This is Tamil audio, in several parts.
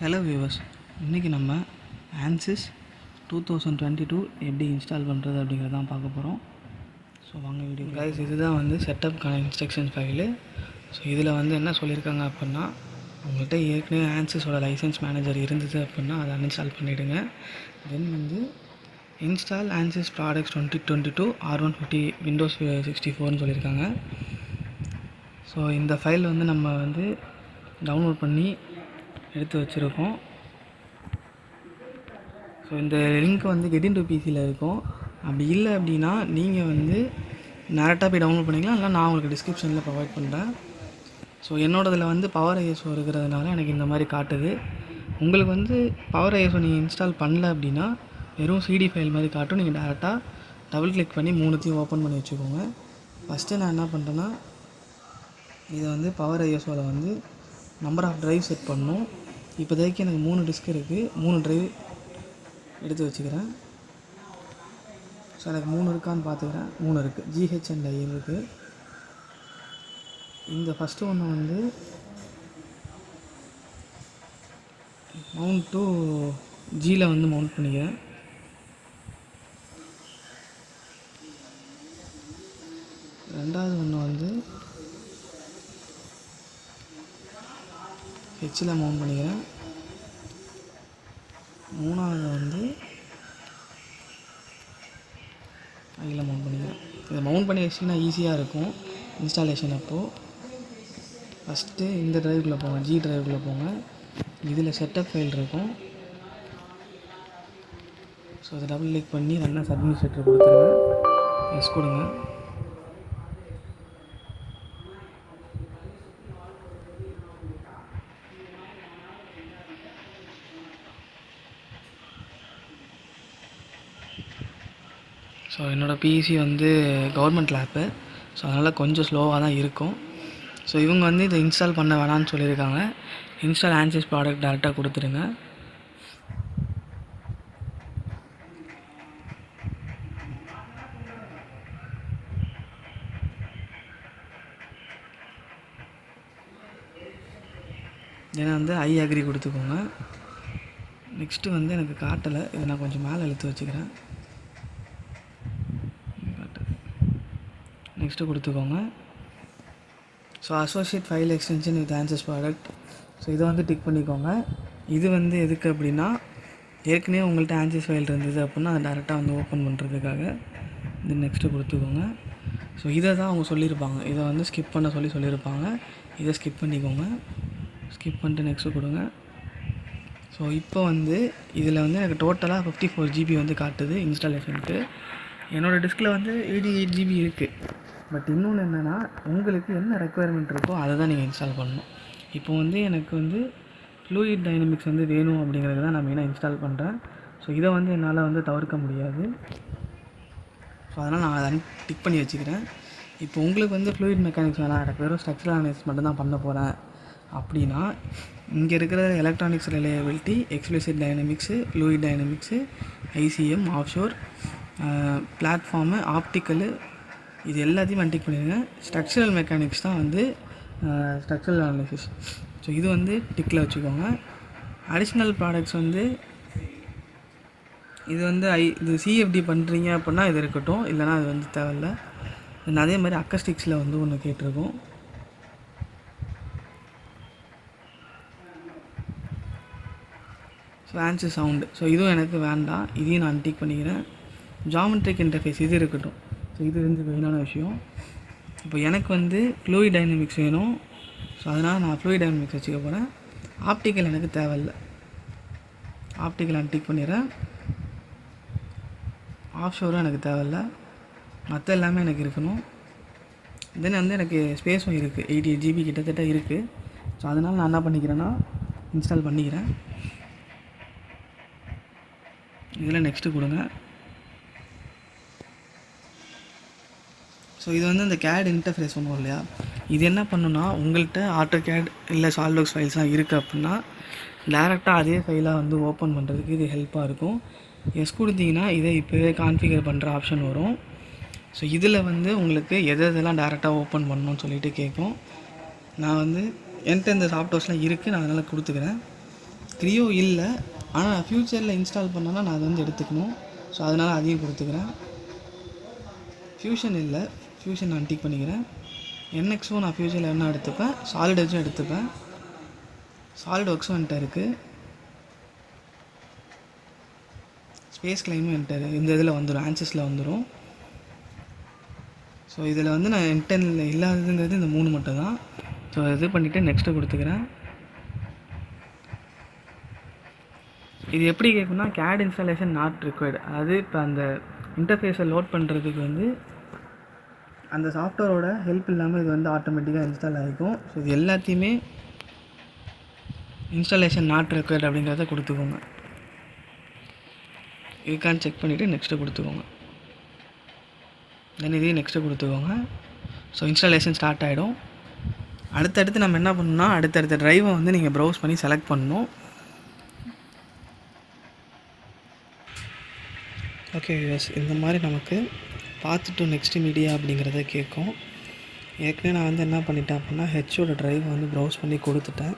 ஹலோ வியூவர்ஸ், இன்றைக்கி நம்ம ஆன்சிஸ் 2022 எப்படி இன்ஸ்டால் பண்ணுறது அப்படிங்கிறது தான் பார்க்க போகிறோம். ஸோ வாங்க வீடியோ கைஸ். இதுதான் வந்து செட்டப்க்கான இன்ஸ்ட்ரக்ஷன் ஃபைலு. ஸோ இதில் வந்து என்ன சொல்லியிருக்காங்க அப்படின்னா, உங்கள்கிட்ட ஏற்கனவே ஆன்சிஸோட லைசன்ஸ் மேனேஜர் இருந்தது அப்படின்னா அதை அன்இன்ஸ்டால் பண்ணிவிடுங்க. தென் வந்து இன்ஸ்டால் ஆன்சிஸ் ப்ராடக்ட்ஸ் 2022 R150 விண்டோஸ் 64ன்னு சொல்லியிருக்காங்க. ஸோ இந்த ஃபைல் வந்து நம்ம வந்து டவுன்லோட் பண்ணி எடுத்து வச்சுருக்கோம். ஸோ இந்த லிங்க் வந்து கெட் டு பிசியில் இருக்கும். அப்படி இல்லை அப்படின்னா நீங்கள் வந்து டேரெக்டாக போய் டவுன்லோட் பண்ணிக்கலாம், இல்லை நான் உங்களுக்கு டிஸ்கிரிப்ஷனில் ப்ரொவைட் பண்ணுறேன். ஸோ என்னோடதில் வந்து பவர் ஐஎஸ்ஓ இருக்கிறதுனால எனக்கு இந்த மாதிரி காட்டுது. உங்களுக்கு வந்து பவர் ஐஎஸ்ஓ நீங்கள் இன்ஸ்டால் பண்ணல அப்படின்னா வெறும் சிடி ஃபைல் மாதிரி காட்டும். நீங்கள் டேரெக்டாக டபுள் கிளிக் பண்ணி மூணுத்தையும் ஓப்பன் பண்ணி வச்சுக்கோங்க. ஃபஸ்ட்டு நான் என்ன பண்ணுறேன்னா, இதை வந்து பவர் ஐஎஸ்ஓவில் வந்து நம்பர் ஆஃப் ட்ரைவ் செட் பண்ணணும். இப்போதைக்கு எனக்கு 3 டிஸ்க் இருக்குது, 3 ட்ரைவ் எடுத்து வச்சுக்கிறேன். ஸோ எனக்கு 3 இருக்கான்னு பார்த்துக்கிறேன். 3 இருக்குது, GH அண்ட் I இருக்குது. இந்த ஃபஸ்ட்டு ஒன்று வந்து மவுண்ட் டு ஜியில் வந்து மவுண்ட் பண்ணிக்கிறேன். ரெண்டாவது ஒன்று வந்து ஹெச்சில் மவுண்ட் பண்ணிக்கிறேன். மூணாவது வந்து ஐயில் மவுண்ட் பண்ணிக்கிறேன். இதை மவுண்ட் பண்ணி வச்சிங்கன்னா ஈஸியாக இருக்கும் இன்ஸ்டாலேஷன் அப்போது. ஃபஸ்ட்டு இந்த ட்ரைவுக்குள்ளே போங்க, ஜி ட்ரைவுக்குள்ளே போங்க. இதில் செட்டப் ஃபைல் இருக்கும். ஸோ அதை டபுள் கிளிக் பண்ணி ரன் அஸ் அட்மினிஸ்ட்ரேட்டர் கொடுத்துருங்க. எஸ் கொடுங்க. ஸோ என்னோடய பிசி வந்து கவர்மெண்ட் லேப்பு. ஸோ அதனால் கொஞ்சம் ஸ்லோவாக தான் இருக்கும். ஸோ இவங்க வந்து இதை இன்ஸ்டால் பண்ண வேணான்னு சொல்லியிருக்காங்க. இன்ஸ்டால் ஆன்சிஸ் ப்ராடக்ட் டேரெக்டாக கொடுத்துருங்க. ஏன்னா வந்து ஐ அக்ரி கொடுத்துக்கோங்க. நெக்ஸ்ட்டு வந்து எனக்கு காட்டலை, இதை நான் கொஞ்சம் மேலே இழுத்து வச்சுக்கிறேன். நெக்ஸ்ட்டு கொடுத்துக்கோங்க. So associate file extension with ஆன்சிஸ் product. So இதை வந்து டிக் பண்ணிக்கோங்க. இது வந்து எதுக்கு அப்படின்னா, ஏற்கனவே உங்கள்கிட்ட ஆன்சிஸ் ஃபைல் இருந்தது அப்படின்னா அதை டேரெக்டாக வந்து ஓப்பன் பண்ணுறதுக்காக. இது நெக்ஸ்ட்டு கொடுத்துக்கோங்க. ஸோ இதை தான் அவங்க சொல்லியிருப்பாங்க, இதை வந்து ஸ்கிப் பண்ண சொல்லியிருப்பாங்க. இதை ஸ்கிப் பண்ணிக்கோங்க. ஸ்கிப் பண்ணிட்டு நெக்ஸ்ட்டு கொடுங்க. ஸோ இப்போ வந்து இதில் வந்து எனக்கு டோட்டலாக 54 GB வந்து காட்டுது இன்ஸ்டாலேஷனுக்கு. என்னோடய டிஸ்கில் வந்து 88 GB இருக்குது. பட் இன்னொன்று என்னென்னா, உங்களுக்கு என்ன ரெக்குயர்மெண்ட் இருக்கோ அதை தான் நீங்கள் இன்ஸ்டால் பண்ணணும். இப்போ வந்து எனக்கு வந்து ஃப்ளூயிட் டைனமிக்ஸ் வந்து வேணும் அப்படிங்கிறது தான் நான் மெயினாக இன்ஸ்டால் பண்ணுறேன். ஸோ இதை வந்து என்னால் வந்து தவிர்க்க முடியாது. ஸோ அதனால் நான் அதை டிக் பண்ணி வச்சுக்கிறேன். இப்போ உங்களுக்கு வந்து ஃப்ளூயிட் மெக்கானிக்ஸ் வேணாம், எனக்கு வெறும் ஸ்ட்ரக்சரல் அனாலிசிஸ் மட்டும் தான் பண்ண போகிறேன் அப்படின்னா, இங்கே இருக்கிற electronics reliability, explicit dynamics, fluid dynamics, ICM, offshore, platform, optical, இது எல்லாத்தையும் அன்டிக் பண்ணிடுங்க. ஸ்ட்ரக்சரல் மெக்கானிக்ஸ் தான் வந்து ஸ்ட்ரக்சரல் அனாலிசிஸ். ஸோ இது வந்து டிக்கில் வச்சுக்கோங்க. அடிஷ்னல் ப்ராடக்ட்ஸ் வந்து இது வந்து இது CFD பண்ணுறீங்க அப்படின்னா இது இருக்கட்டும், இல்லைனா அது வந்து தேவையில்லை. அதே மாதிரி அக்கஸ்டிக்ஸில் வந்து ஒன்று கேட்டிருக்கோம். ஸோ ஆன்சி சவுண்டு, ஸோ இதுவும் எனக்கு வேண்டாம், இதையும் நான் அன்டிக் பண்ணிக்கிறேன். ஜாமெட்ரிக் இன்டர்ஃபேஸ் இது இருக்கட்டும். ஸோ இது வந்து மெயினான விஷயம். இப்போ எனக்கு வந்து ஃப்ளூயிட் டைனமிக்ஸ் வேணும். ஸோ அதனால் நான் ஃப்ளூயிட் டைனமிக்ஸ் வச்சுக்க போகிறேன். ஆப்டிக்கல் எனக்கு தேவையில்லை, ஆப்டிக்கல் அன்டிக் பண்ணிடுறேன். ஆஃப்ஷோரும் எனக்கு தேவையில்லை, மற்ற எல்லாமே எனக்கு இருக்கணும். தென் வந்து எனக்கு ஸ்பேஸும் இருக்குது, 88 GB கிட்டத்தட்ட இருக்குது. ஸோ அதனால் நான் என்ன பண்ணிக்கிறேன்னா இன்ஸ்டால் பண்ணிக்கிறேன். இதில் நெக்ஸ்ட்டு கொடுங்க. ஸோ இது வந்து இந்த CAD இன்டர்ஃபேஸ் ஒன்றும் இல்லையா, இது என்ன பண்ணுன்னா, உங்கள்கிட்ட AutoCAD இல்லை சாலிட்வொர்க்ஸ் ஃபைல்ஸ்லாம் இருக்குது அப்படின்னா டேரெக்டாக அதே ஃபைலாக வந்து ஓப்பன் பண்ணுறதுக்கு இது ஹெல்ப்பாக இருக்கும். எஸ் கொடுத்தீங்கன்னா இதை இப்போவே கான்ஃபிகர் பண்ணுற ஆப்ஷன் வரும். ஸோ இதில் வந்து உங்களுக்கு எதெல்லாம் டேரெக்டாக ஓப்பன் பண்ணணும்னு சொல்லிட்டு கேட்கும். நான் வந்து என்கிட்ட இந்த சாஃப்ட்வேர்ஸ்லாம் இருக்குது, நான் அதனால் கொடுத்துக்கிறேன். க்ரியோ இல்லை, ஆனால் ஃப்யூச்சரில் இன்ஸ்டால் பண்ணனா நான் அதை வந்து எடுத்துக்கணும். ஸோ அதனால் அதையும் கொடுத்துக்கிறேன். ஃப்யூஷன் இல்லை, ஃப்யூஷன் நான் டிக் பண்ணிக்கிறேன். என்எக்ஸும் நான் ஃப்யூச்சரில் என்ன எடுத்துப்பேன், சாலிட் எட்ஜும் எடுத்துப்பேன். சாலிட் ஒர்க்ஸும் என்கிட்ட இருக்குது, ஸ்பேஸ் கிளைமும் என்கிட்ட இந்த இதில் வந்துடும், ஆன்சஸில் வந்துடும். ஸோ இதில் வந்து நான் என்டெனில் இல்லாததுங்கிறது இந்த 3 மட்டும் தான். ஸோ இது பண்ணிவிட்டு நெக்ஸ்ட்டு கொடுத்துக்கிறேன். இது எப்படி கேட்குன்னா கேட் இன்ஸ்டாலேஷன் நாட் ரிக்வயர்டு. அதாவது இப்போ அந்த இன்டர்ஃபேஸை லோட் பண்ணுறதுக்கு வந்து அந்த சாஃப்ட்வேரோட ஹெல்ப் இல்லாமல் இது வந்து ஆட்டோமேட்டிக்காக இன்ஸ்டால் ஆகிக்கும். ஸோ இது எல்லாத்தையுமே இன்ஸ்டாலேஷன் நாட் ரிக்வயர்டு அப்படிங்கிறத கொடுத்துக்கோங்க. இதுக்கான்னு செக் பண்ணிவிட்டு நெக்ஸ்ட்டு கொடுத்துக்கோங்க. தென் இதையும் நெக்ஸ்ட்டு கொடுத்துக்கோங்க. ஸோ இன்ஸ்டாலேஷன் ஸ்டார்ட் ஆகிடும். அடுத்தடுத்து நம்ம என்ன பண்ணணும்னா அடுத்தடுத்த ட்ரைவை வந்து நீங்கள் ப்ரௌஸ் பண்ணி செலக்ட் பண்ணணும். ஓகே யூஎஸ், இந்த மாதிரி நமக்கு பார்த்துட்டு நெக்ஸ்ட் மீடியா அப்படிங்கிறத கேட்கும். ஏற்கனவே நான் வந்து என்ன பண்ணிட்டேன் அப்படின்னா ஹெச்சோட ட்ரைவை வந்து ப்ரௌஸ் பண்ணி கொடுத்துட்டேன்.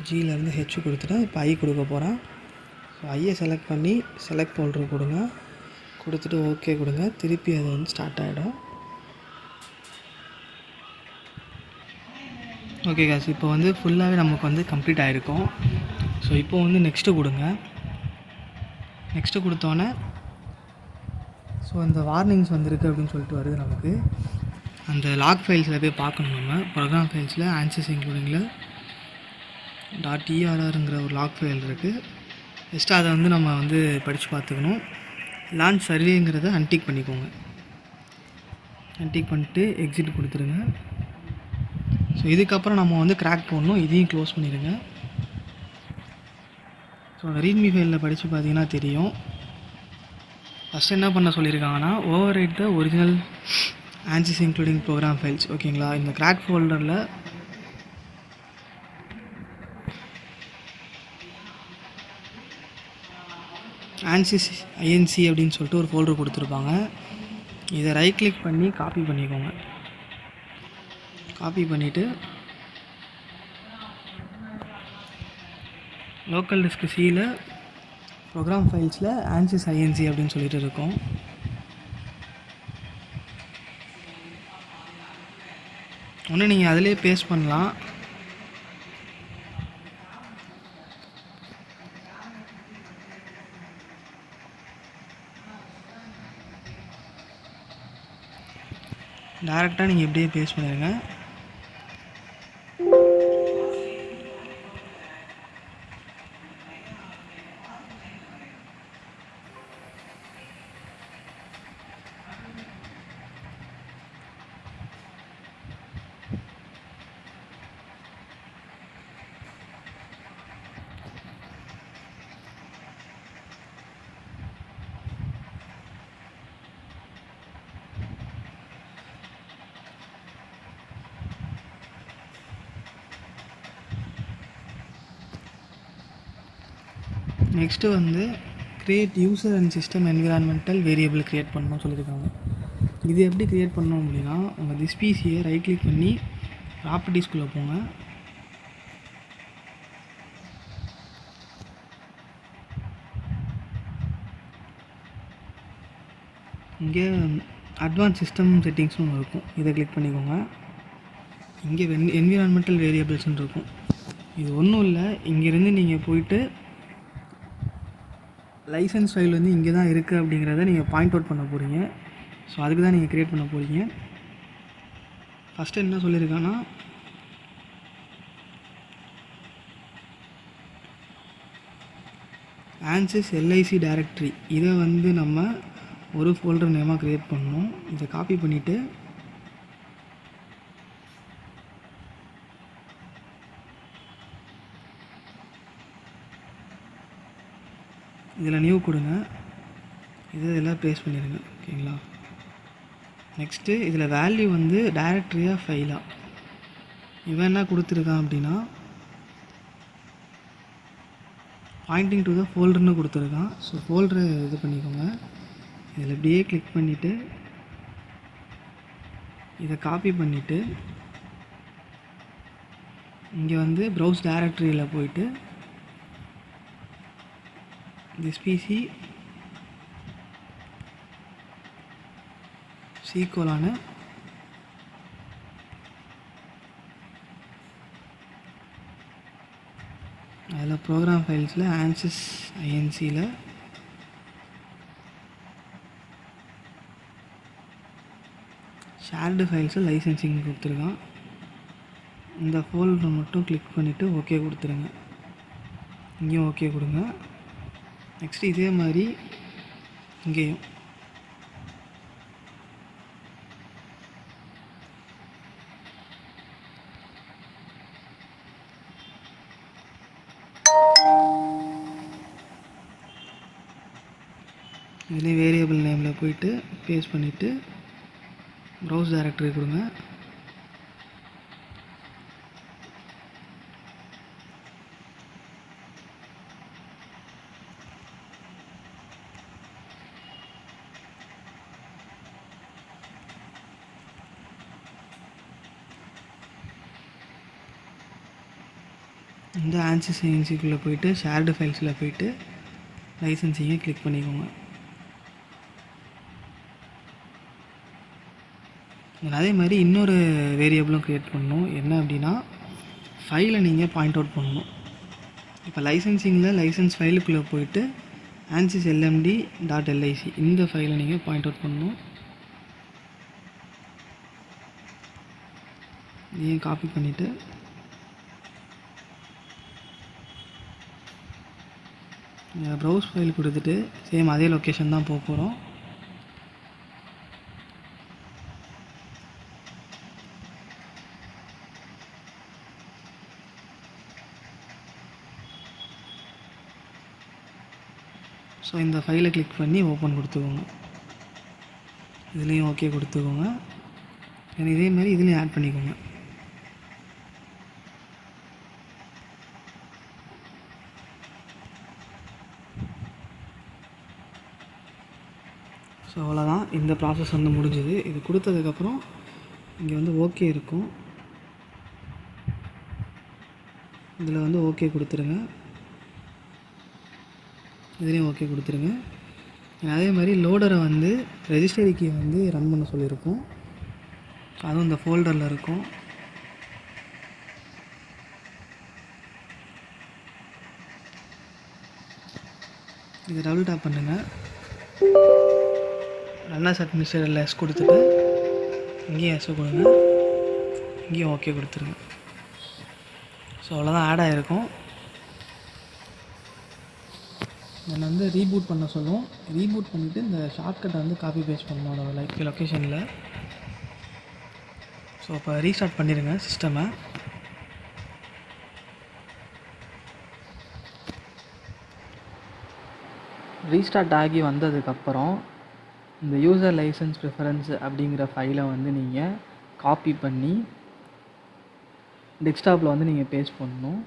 ஜியிலேருந்து ஹெச் கொடுத்துட்டேன். இப்போ ஐ கொடுக்க போகிறேன். ஸோ ஐயை செலக்ட் பண்ணி செலக்ட் ஃபோல்டர் கொடுங்க, கொடுத்துட்டு ஓகே கொடுங்க. திருப்பி அது வந்து ஸ்டார்ட் ஆகிடும். ஓகே காசு, இப்போ வந்து ஃபுல்லாகவே நமக்கு வந்து கம்ப்ளீட் ஆகிருக்கும். ஸோ இப்போ வந்து நெக்ஸ்ட்டு கொடுங்க. நெக்ஸ்ட்டு கொடுத்தோன்னே ஸோ அந்த வார்னிங்ஸ் வந்திருக்கு அப்படின்னு சொல்லிட்டு வருது நமக்கு. அந்த லாக் ஃபைல்ஸில் போய் பார்க்கணும். நம்ம ப்ரோக்ராம் ஃபைல்ஸில் ஆன்சஸ் இன்க்ளூடிங்கில் .errங்கிற ஒரு லாக் ஃபைல் இருக்குது. ஜஸ்ட்டு அதை வந்து நம்ம வந்து படித்து பார்த்துக்கணும். லான்ச் சர்வேங்கிறத அன்டிக் பண்ணிக்கோங்க. அன்டிக் பண்ணிட்டு எக்ஸிட் கொடுத்துருங்க. ஸோ இதுக்கப்புறம் நம்ம வந்து கிராக் போடணும். இதையும் க்ளோஸ் பண்ணிடுங்க. ஸோ அந்த ரீட்மி ஃபைலில் படித்து பார்த்தீங்கன்னா தெரியும். ஃபஸ்ட்டு என்ன பண்ண சொல்லியிருக்காங்கன்னா overwrite the original answers including program files. ஓகேங்களா, இந்த கிராக் ஃபோல்டரில் ஆன்சஸ் ஐஎன்சி அப்படின்னு சொல்லிட்டு ஒரு ஃபோல்டர் கொடுத்துருப்பாங்க. இதை ரைட் கிளிக் பண்ணி காப்பி பண்ணிக்கோங்க. காப்பி பண்ணிவிட்டு லோக்கல் டிஸ்க் சியில் ப்ரோக்ராம் ஃபைல்ஸில் ஆன்சஸ் ஐஎன்சி அப்படின்னு சொல்லிட்டு இருக்கும். ஒன்று நீங்கள் அதிலே பேஸ்ட் பண்ணலாம். டேரெக்டாக நீங்கள் எப்படியே பேஸ்ட் பண்ணிடுங்க. நெக்ஸ்ட்டு வந்து create user and system environmental variable create பண்ணணும்னு சொல்லியிருக்காங்க. இது எப்படி க்ரியேட் பண்ணணும் அப்படின்னா உங்கள் திஸ் பிசியை ரைட் கிளிக் பண்ணி ப்ராப்பர்ட்டிஸ்குள்ளே போங்க. இங்கே அட்வான்ஸ் சிஸ்டம் செட்டிங்ஸ்னு ஒன்று இருக்கும், இதை கிளிக் பண்ணிக்கோங்க. இங்கே என்விரான்மெண்டல் வேரியபிள்ஸ்னு இருக்கும். இது ஒன்றும் இல்லை, இங்கேருந்து நீங்கள் போயிட்டு லைசன்ஸ் ஃபைல் வந்து இங்கே தான் இருக்குது அப்படிங்கிறத நீங்கள் பாயிண்ட் அவுட் பண்ண போகிறீங்க. ஸோ அதுக்கு தான் நீங்கள் க்ரியேட் பண்ண போகிறீங்க. ஃபஸ்ட்டு என்ன சொல்லியிருக்காங்கன்னா ஆன்சஸ் எல்ஐசி டைரக்டரி, இதை வந்து நம்ம ஒரு ஃபோல்டர் நேமாக க்ரியேட் பண்ணணும். இதை காப்பி பண்ணிவிட்டு இதில் நியூ கொடுங்க. இதெல்லாம் பேஸ்ட் பண்ணிடுங்க. ஓகேங்களா, நெக்ஸ்ட்டு இதில் வேல்யூ வந்து டைரக்டரியாக ஃபைலாக இவன் என்ன கொடுத்துருக்கான் அப்படின்னா பாயிண்டிங் டு த ஃபோல்டர்னு கொடுத்துருக்கான். ஸோ ஃபோல்டரை இது பண்ணிக்கோங்க. இதில் இப்படியே கிளிக் பண்ணிவிட்டு இதை காப்பி பண்ணிவிட்டு இங்கே வந்து ப்ரௌஸ் டைரக்டரியில் போயிட்டு this PC C:, அதில் ப்ரோக்ராம் ஃபைல்ஸில் ANSYS INCயில் ஷேர்டு ஃபைல்ஸில் லைசன்சிங் கொடுத்துருக்கான். இந்த ஃபோல்டர் மட்டும் கிளிக் பண்ணிவிட்டு ஓகே கொடுத்துருங்க. இங்கேயும் ஓகே கொடுங்க. நெக்ஸ்ட்டு இதே மாதிரி இங்கேயும் இதுலேயே வேரியபிள் நேமில் போயிட்டு பேஸ்ட் பண்ணிவிட்டு ப்ரௌஸ் டைரக்டரி கொடுங்க. இந்த ANSYS INCக்குள்ளே போயிட்டு ஷேர்டு ஃபைல்ஸில் போயிட்டு லைசன்சிங்கை கிளிக் பண்ணிக்கோங்க. அதே மாதிரி இன்னொரு வேரியபிளும் க்ரியேட் பண்ணணும். என்ன அப்படின்னா ஃபைலை நீங்கள் பாயிண்ட் அவுட் பண்ணணும். இப்போ லைசன்சிங்கில் லைசன்ஸ் ஃபைலுக்குள்ளே போயிட்டு ANSYS LMD.lic இந்த ஃபைலை நீங்கள் பாயிண்ட் அவுட் பண்ணணும். இதையும் காப்பி பண்ணிவிட்டு ப்ரௌஸ் ஃபைல் கொடுத்துட்டு சேம் அதே லொக்கேஷன் தான் போக போகிறோம். ஸோ இந்த ஃபைலை கிளிக் பண்ணி ஓப்பன் கொடுத்துக்கோங்க. இதுலேயும் ஓகே கொடுத்துக்கோங்க. இதே மாதிரி இதுலேயும் ஆட் பண்ணிக்கோங்க. ஸோ அவ்வளோதான், இந்த ப்ராசஸ் வந்து முடிஞ்சுது. இது கொடுத்ததுக்கப்புறம் இங்கே வந்து ஓகே இருக்கும். இதில் வந்து ஓகே கொடுத்துருங்க. இதுலேயும் ஓகே கொடுத்துருங்க. அதே மாதிரி லோடரை வந்து ரெஜிஸ்டரி கீ வந்து ரன் பண்ண சொல்லியிருக்கோம். அதுவும் இந்த ஃபோல்டரில் இருக்கும். இது டபுள் டேப் பண்ணுங்கள். ரன்னர்ஸ் அட்மினிஸ்ட்ரேட்டரில் எஸ் கொடுத்துட்டு இங்கேயும் எஸ் கொடுங்க. இங்கேயும் ஓகே கொடுத்துருங்க. ஸோ அவ்வளோதான், ஆட் ஆகிருக்கும். என்னை வந்து ரீபூட் பண்ண சொல்லும். ரீபூட் பண்ணிவிட்டு இந்த ஷார்ட்கட்டை வந்து காப்பி பேஸ்ட் பண்ணணும் லொக்கேஷனில். ஸோ இப்போ ரீஸ்டார்ட் பண்ணிடுங்க சிஸ்டமை. ரீஸ்டார்ட் ஆகி வந்ததுக்கப்புறம் இந்த யூசர் லைசன்ஸ் ப்ரிஃபரன்ஸ் அப்படிங்கிற ஃபைலை வந்து நீங்கள் காப்பி பண்ணி டெஸ்க்டாப்பில் வந்து நீங்கள் பேஸ்ட் பண்ணணும்.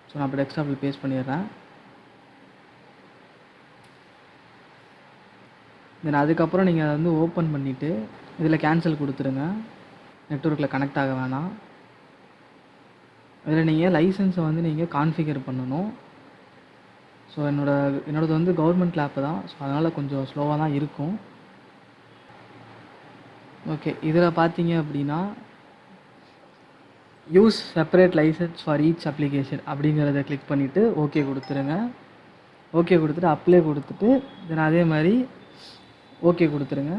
ஸோ நான் இப்போ டெஸ்க்டாப்பில் பேஸ்ட் பண்ணிடுறேன். தென் அதுக்கப்புறம் நீங்கள் அதை வந்து ஓப்பன் பண்ணிவிட்டு இதில் கேன்சல் கொடுத்துருங்க. நெட்வொர்க்கில் கனெக்ட் ஆக வேணாம். இதில் நீங்கள் லைசன்ஸை வந்து நீங்கள் கான்ஃபிகர் பண்ணணும். ஸோ என்னோடது வந்து கவர்மெண்ட் லேப்பு தான். ஸோ அதனால் கொஞ்சம் ஸ்லோவாக தான் இருக்கும். ஓகே, இதில் பார்த்தீங்க அப்படின்னா use separate licence for each application அப்படிங்கிறத கிளிக் பண்ணிவிட்டு ஓகே கொடுத்துருங்க. ஓகே கொடுத்துட்டு அப்ளை கொடுத்துட்டு தென் அதே மாதிரி ஓகே கொடுத்துருங்க.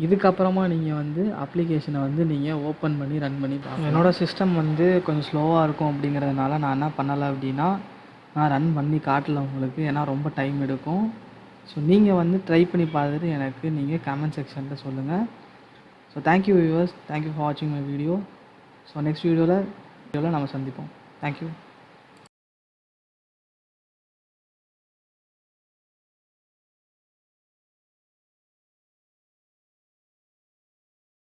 இதுக்கப்புறமா நீங்கள் வந்து அப்ளிகேஷனை வந்து நீங்கள் ஓப்பன் பண்ணி ரன் பண்ணி பார்க்கணும். என்னோடய சிஸ்டம் வந்து கொஞ்சம் ஸ்லோவாக இருக்கும் அப்படிங்கிறதுனால நான் என்ன பண்ணலை அப்படின்னா நான் ரன் பண்ணி காட்டலை உங்களுக்கு, ஏன்னா ரொம்ப டைம் எடுக்கும். ஸோ நீங்கள் வந்து ட்ரை பண்ணி பார்த்துட்டு எனக்கு நீங்கள் கமெண்ட் செக்ஷனில் சொல்லுங்கள். So thank you viewers, thank you for வாட்சிங் மை வீடியோ. ஸோ நெக்ஸ்ட் வீடியோவில் நம்ம சந்திப்போம். தேங்க்யூ.